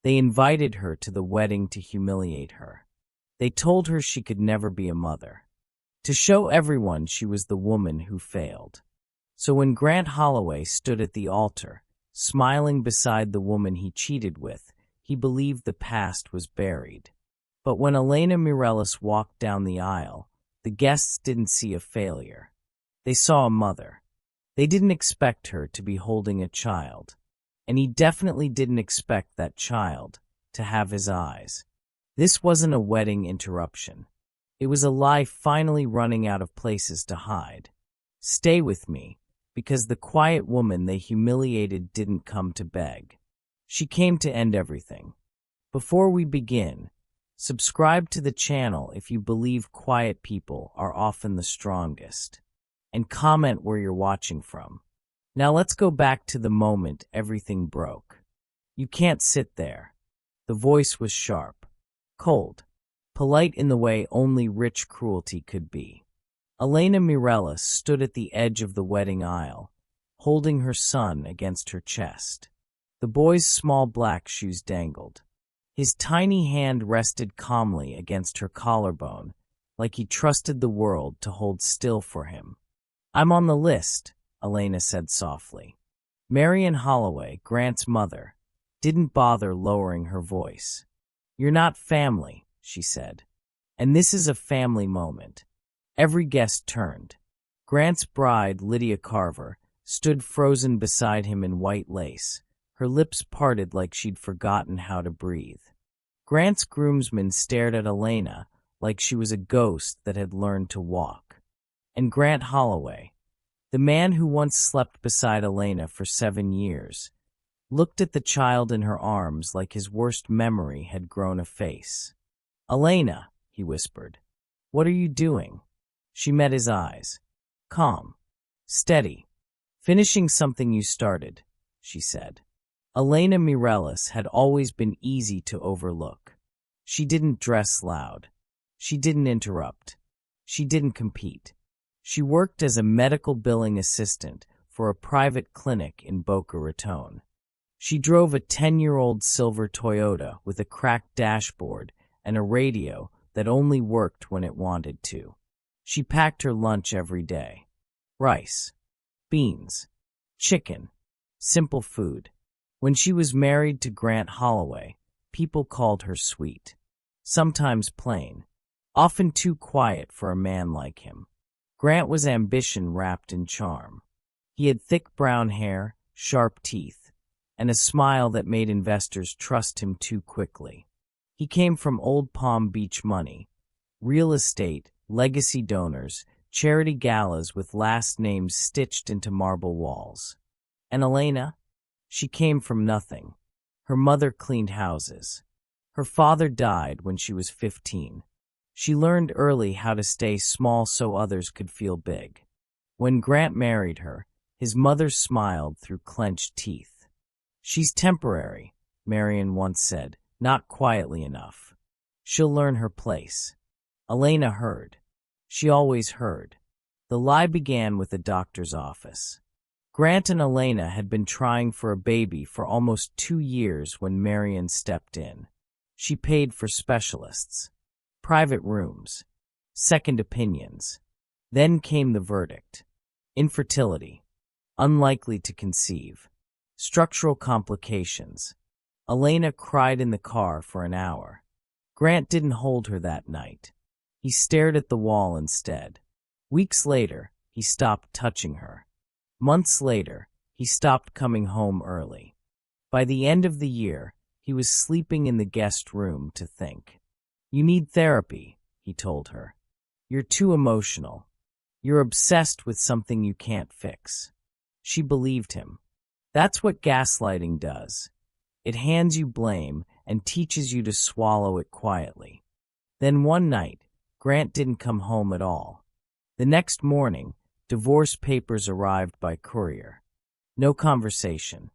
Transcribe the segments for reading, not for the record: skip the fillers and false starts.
They invited her to the wedding to humiliate her. They told her she could never be a mother, to show everyone she was the woman who failed. So when Grant Holloway stood at the altar, smiling beside the woman he cheated with, he believed the past was buried. But when Elena Mireles walked down the aisle, the guests didn't see a failure. They saw a mother. They didn't expect her to be holding a child, and he definitely didn't expect that child to have his eyes. This wasn't a wedding interruption. It was a life finally running out of places to hide. Stay with me, because the quiet woman they humiliated didn't come to beg. She came to end everything. Before we begin, subscribe to the channel if you believe quiet people are often the strongest, and comment where you're watching from. Now let's go back to the moment everything broke. You can't sit there. The voice was sharp, cold, polite in the way only rich cruelty could be. Elena Mireles stood at the edge of the wedding aisle, holding her son against her chest. The boy's small black shoes dangled. His tiny hand rested calmly against her collarbone, like he trusted the world to hold still for him. "I'm on the list," Elena said softly. Marion Holloway, Grant's mother, didn't bother lowering her voice. "You're not family," she said. "And this is a family moment." Every guest turned. Grant's bride, Lydia Carver, stood frozen beside him in white lace, her lips parted like she'd forgotten how to breathe. Grant's groomsmen stared at Elena like she was a ghost that had learned to walk. And Grant Holloway, the man who once slept beside Elena for 7 years, looked at the child in her arms like his worst memory had grown a face. "Elena," he whispered, "what are you doing?" She met his eyes. "Calm. Steady. Finishing something you started," she said. Elena Mireles had always been easy to overlook. She didn't dress loud. She didn't interrupt. She didn't compete. She worked as a medical billing assistant for a private clinic in Boca Raton. She drove a 10-year-old silver Toyota with a cracked dashboard and a radio that only worked when it wanted to. She packed her lunch every day. Rice, beans, chicken, simple food. When she was married to Grant Holloway, people called her sweet. Sometimes plain, often too quiet for a man like him. Grant was ambition wrapped in charm. He had thick brown hair, sharp teeth, and a smile that made investors trust him too quickly. He came from Old Palm Beach money, real estate, legacy donors, charity galas with last names stitched into marble walls. And Elena? She came from nothing. Her mother cleaned houses. Her father died when she was 15. She learned early how to stay small so others could feel big. When Grant married her, his mother smiled through clenched teeth. "She's temporary," Marion once said, "not quietly enough. She'll learn her place." Elena heard. She always heard. The lie began with a doctor's office. Grant and Elena had been trying for a baby for almost 2 years when Marion stepped in. She paid for specialists, private rooms, second opinions. Then came the verdict. Infertility, unlikely to conceive, structural complications. Elena cried in the car for an hour. Grant didn't hold her that night. He stared at the wall instead. Weeks later, he stopped touching her. Months later, he stopped coming home early. By the end of the year, he was sleeping in the guest room to think. "You need therapy," he told her. "You're too emotional. You're obsessed with something you can't fix." She believed him. That's what gaslighting does. It hands you blame and teaches you to swallow it quietly. Then one night, Grant didn't come home at all. The next morning, divorce papers arrived by courier. No conversation,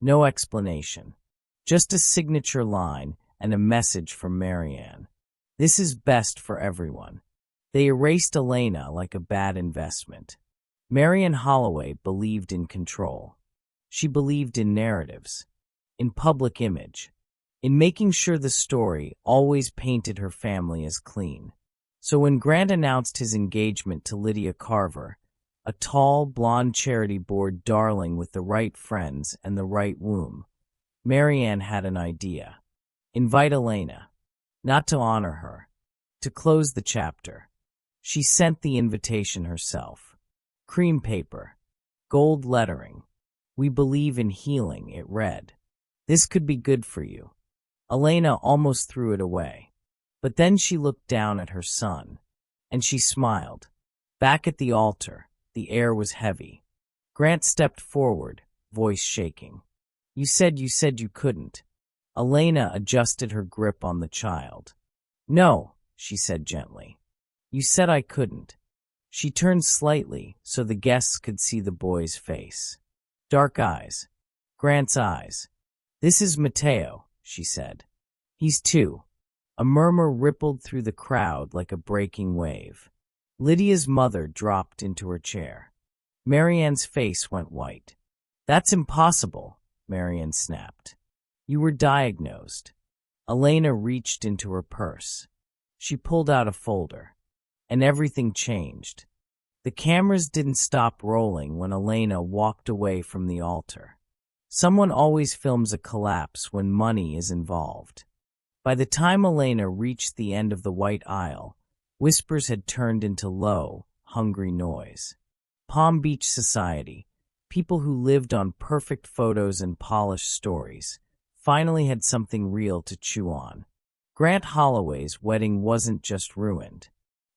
no explanation, just a signature line and a message from Marianne. "This is best for everyone." They erased Elena like a bad investment. Marion Holloway believed in control. She believed in narratives, in public image. in making sure the story always painted her family as clean. So when Grant announced his engagement to Lydia Carver, a tall, blonde charity board darling with the right friends and the right womb, Marianne had an idea. Invite Elena. Not to honor her, to close the chapter. She sent the invitation herself. Cream paper. Gold lettering. "We believe in healing," it read. "This could be good for you." Elena almost threw it away. But then she looked down at her son, and she smiled. Back at the altar, the air was heavy. Grant stepped forward, voice shaking. You said you couldn't." Elena adjusted her grip on the child. "No," she said gently. "You said I couldn't." She turned slightly so the guests could see the boy's face. Dark eyes. Grant's eyes. "This is Mateo," she said. "He's 2. A murmur rippled through the crowd like a breaking wave. Lydia's mother dropped into her chair. Marianne's face went white. "That's impossible," Marianne snapped. "You were diagnosed." Elena reached into her purse. She pulled out a folder, and everything changed. The cameras didn't stop rolling when Elena walked away from the altar. Someone always films a collapse when money is involved. By the time Elena reached the end of the white aisle, whispers had turned into low, hungry noise. Palm Beach society, people who lived on perfect photos and polished stories, finally had something real to chew on. Grant Holloway's wedding wasn't just ruined.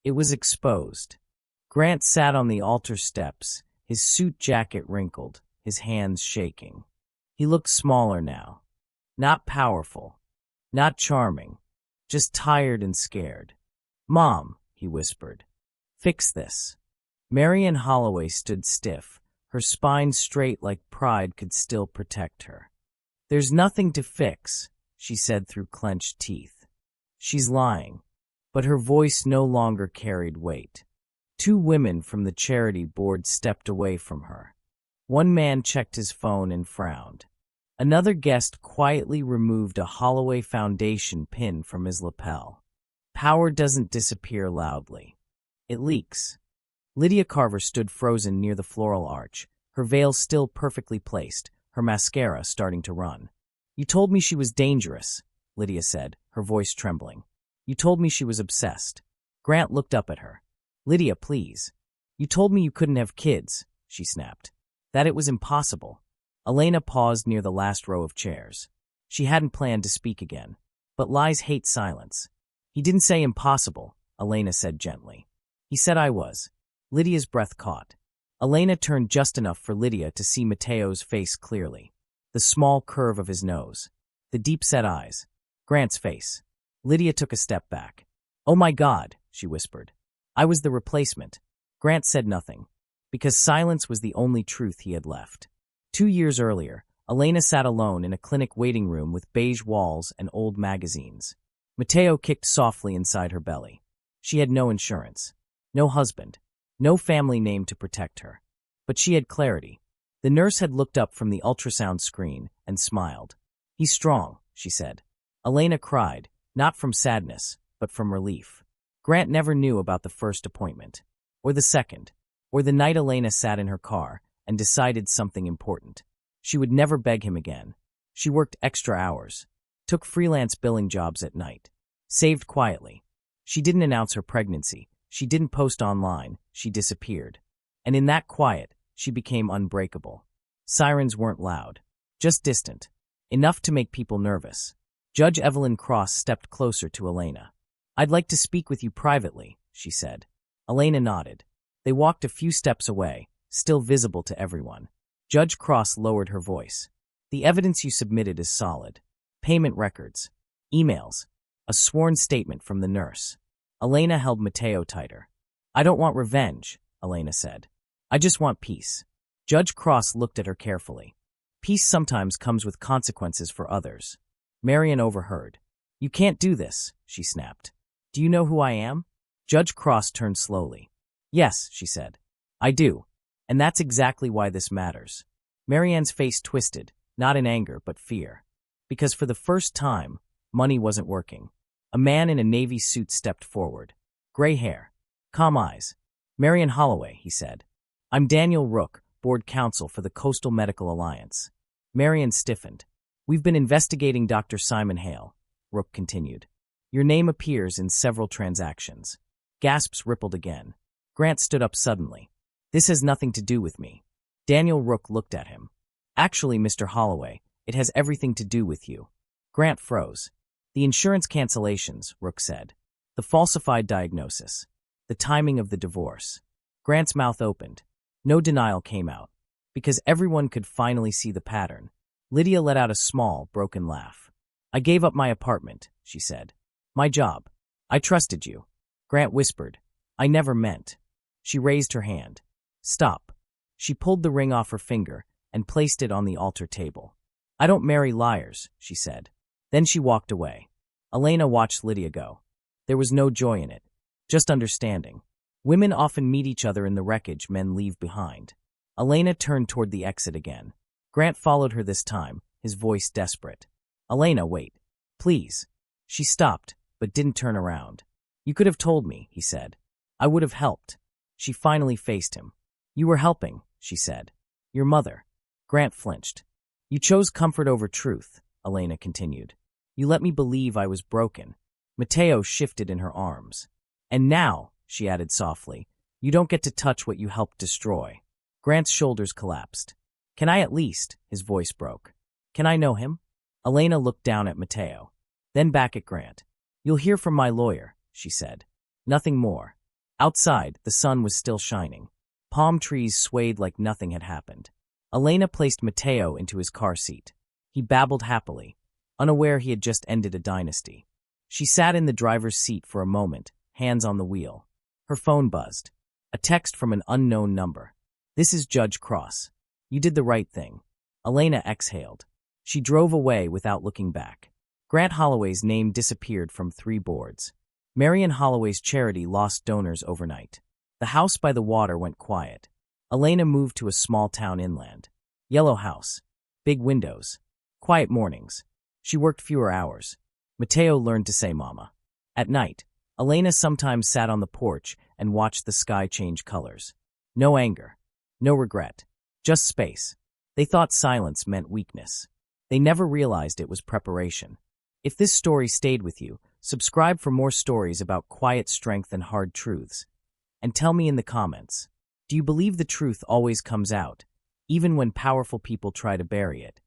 It was exposed. Grant sat on the altar steps, his suit jacket wrinkled, his hands shaking. He looked smaller now. Not powerful. Not charming. Just tired and scared. "Mom," he whispered. "Fix this." Marianne Holloway stood stiff, her spine straight like pride could still protect her. "There's nothing to fix," she said through clenched teeth. "She's lying." But her voice no longer carried weight. 2 women from the charity board stepped away from her. One man checked his phone and frowned. Another guest quietly removed a Holloway Foundation pin from his lapel. Power doesn't disappear loudly. It leaks. Lydia Carver stood frozen near the floral arch, her veil still perfectly placed, her mascara starting to run. "You told me she was dangerous," Lydia said, her voice trembling. "You told me she was obsessed." Grant looked up at her. "Lydia, please." "You told me you couldn't have kids," she snapped. "That it was impossible." Elena paused near the last row of chairs. She hadn't planned to speak again. But lies hate silence. "He didn't say impossible," Elena said gently. "He said I was." Lydia's breath caught. Elena turned just enough for Lydia to see Mateo's face clearly. The small curve of his nose. The deep-set eyes. Grant's face. Lydia took a step back. "Oh my God," she whispered. "I was the replacement." Grant said nothing, because silence was the only truth he had left. 2 years earlier, Elena sat alone in a clinic waiting room with beige walls and old magazines. Mateo kicked softly inside her belly. She had no insurance, no husband, no family name to protect her. But she had clarity. The nurse had looked up from the ultrasound screen and smiled. "He's strong," she said. Elena cried, not from sadness, but from relief. Grant never knew about the first appointment, or the second, or the night Elena sat in her car and decided something important. She would never beg him again. She worked extra hours, took freelance billing jobs at night, saved quietly. She didn't announce her pregnancy. She didn't post online. She disappeared. And in that quiet, she became unbreakable. Sirens weren't loud, just distant, enough to make people nervous. Judge Evelyn Cross stepped closer to Elena. "I'd like to speak with you privately," she said. Elena nodded. They walked a few steps away, still visible to everyone. Judge Cross lowered her voice. "The evidence you submitted is solid. Payment records, emails, a sworn statement from the nurse." Elena held Mateo tighter. "I don't want revenge," Elena said. "I just want peace." Judge Cross looked at her carefully. "Peace sometimes comes with consequences for others." Marian overheard. "You can't do this," she snapped. "Do you know who I am?" Judge Cross turned slowly. "Yes," she said. "I do. And that's exactly why this matters." Marianne's face twisted, not in anger, but fear. Because for the first time, money wasn't working. A man in a navy suit stepped forward. Gray hair. Calm eyes. "Marion Holloway," he said. "I'm Daniel Rook, board counsel for the Coastal Medical Alliance." Marion stiffened. "We've been investigating Dr. Simon Hale," Rook continued. "Your name appears in several transactions." Gasps rippled again. Grant stood up suddenly. "This has nothing to do with me." Daniel Rook looked at him. "Actually, Mr. Holloway, it has everything to do with you." Grant froze. "The insurance cancellations," Rook said. "The falsified diagnosis. The timing of the divorce." Grant's mouth opened. No denial came out. Because everyone could finally see the pattern. Lydia let out a small, broken laugh. "I gave up my apartment," she said. "My job. I trusted you." Grant whispered, "I never meant." She raised her hand. "Stop." She pulled the ring off her finger and placed it on the altar table. "I don't marry liars," she said. Then she walked away. Elena watched Lydia go. There was no joy in it, just understanding. Women often meet each other in the wreckage men leave behind. Elena turned toward the exit again. Grant followed her this time, his voice desperate. "Elena, wait. Please." She stopped, but didn't turn around. "You could have told me," he said. "I would have helped." She finally faced him. "You were helping," she said. "Your mother." Grant flinched. "You chose comfort over truth," Elena continued. "You let me believe I was broken." Mateo shifted in her arms. "And now," she added softly, "you don't get to touch what you helped destroy." Grant's shoulders collapsed. "Can I at least?" His voice broke. "Can I know him?" Elena looked down at Mateo, then back at Grant. "You'll hear from my lawyer," she said. Nothing more. Outside, the sun was still shining. Palm trees swayed like nothing had happened. Elena placed Mateo into his car seat. He babbled happily, unaware he had just ended a dynasty. She sat in the driver's seat for a moment, hands on the wheel. Her phone buzzed. A text from an unknown number. "This is Judge Cross. You did the right thing." Elena exhaled. She drove away without looking back. Grant Holloway's name disappeared from 3 boards. Marion Holloway's charity lost donors overnight. The house by the water went quiet. Elena moved to a small town inland. Yellow house. Big windows. Quiet mornings. She worked fewer hours. Mateo learned to say mama. At night, Elena sometimes sat on the porch and watched the sky change colors. No anger. No regret. Just space. They thought silence meant weakness. They never realized it was preparation. If this story stayed with you, subscribe for more stories about quiet strength and hard truths. And tell me in the comments, do you believe the truth always comes out, even when powerful people try to bury it?